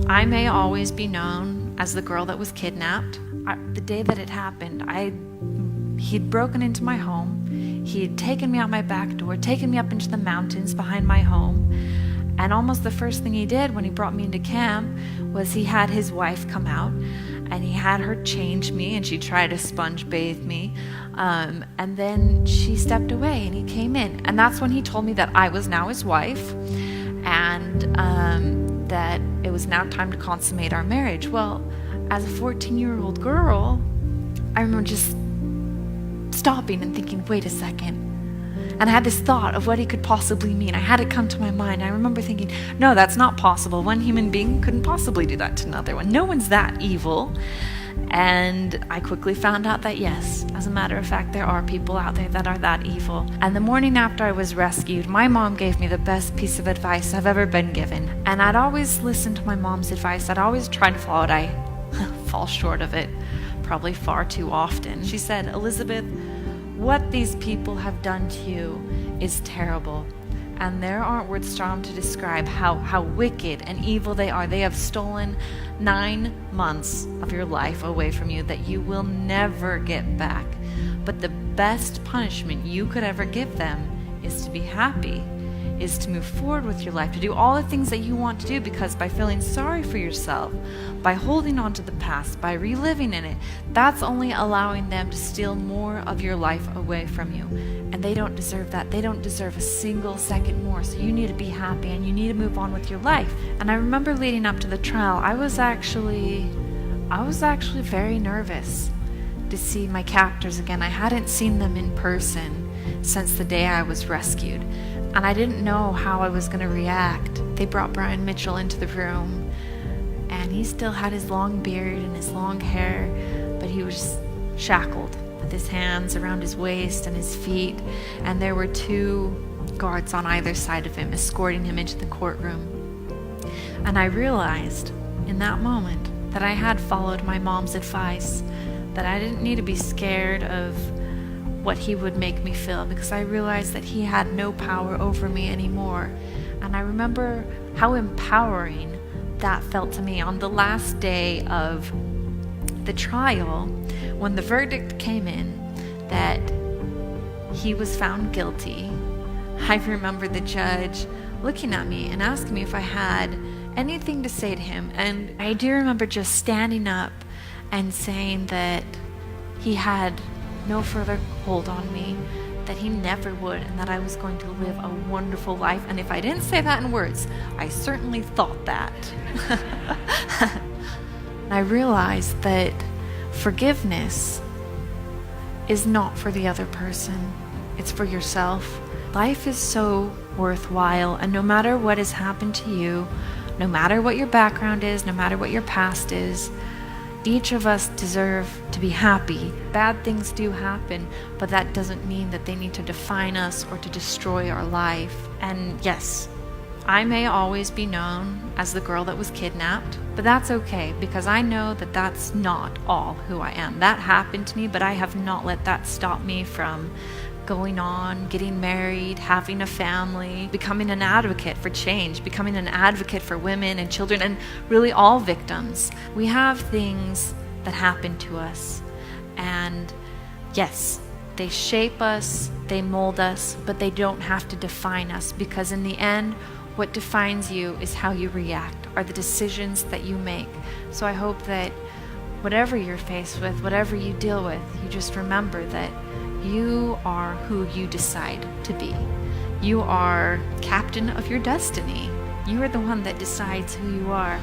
I may always be known as the girl that was kidnapped. The day that it happened, he'd broken into my home. He'd taken me out my back door, taken me up into the mountains behind my home. And almost the first thing he did when he brought me into camp was he had his wife come out and he had her change me, and she tried to sponge bathe me. And then she stepped away and he came in. And that's when he told me that I was now his wife, and that it was now time to consummate our marriage. Well, as a 14-year-old girl, I remember just stopping and thinking, wait a second. And I had this thought of what he could possibly mean. I had it come to my mind. I remember thinking, no, that's not possible. One human being couldn't possibly do that to another one. No one's that evil. And I quickly found out that yes, as a matter of fact, there are people out there that are that evil. And the morning after I was rescued, my mom gave me the best piece of advice I've ever been given. And I'd always listen to my mom's advice. I'd always try to follow it. I fall short of it probably far too often. She said, Elizabeth, what these people have done to you is terrible. And there aren't words strong to describe how wicked and evil they are. They have stolen 9 months of your life away from you that you will never get back. But the best punishment you could ever give them is to be happy, is to move forward with your life, to do all the things that you want to do, because by feeling sorry for yourself, by holding on to the past, by reliving in it, that's only allowing them to steal more of your life away from you. And they don't deserve that. They don't deserve a single second more. So you need to be happy and you need to move on with your life. And I remember leading up to the trial, I was actually very nervous to see my captors again. I hadn't seen them in person since the day I was rescued. And I didn't know how I was going to react. They brought Brian Mitchell into the room, and he still had his long beard and his long hair, but he was shackled with his hands around his waist and his feet, and there were 2 guards on either side of him escorting him into the courtroom. And I realized in that moment that I had followed my mom's advice, that I didn't need to be scared of what he would make me feel, because I realized that he had no power over me anymore. And I remember how empowering that felt to me on the last day of the trial, when the verdict came in that he was found guilty. I remember the judge looking at me and asking me if I had anything to say to him, and I do remember just standing up and saying that he had no further hold on me, that he never would, and that I was going to live a wonderful life. And if I didn't say that in words, I certainly thought that. I realized that forgiveness is not for the other person, it's for yourself. Life is so worthwhile, and no matter what has happened to you, no matter what your background is, no matter what your past is, each of us deserve to be happy. Bad things do happen, but that doesn't mean that they need to define us or to destroy our life. And yes, I may always be known as the girl that was kidnapped, but that's okay, because I know that that's not all who I am. That happened to me, but I have not let that stop me from going on, getting married, having a family, becoming an advocate for change, becoming an advocate for women and children, and really all victims. We have things that happen to us, and yes, they shape us, they mold us, but they don't have to define us, because in the end, what defines you is how you react, are the decisions that you make. So I hope that whatever you're faced with, whatever you deal with, you just remember that you are who you decide to be. You are captain of your destiny. You are the one that decides who you are.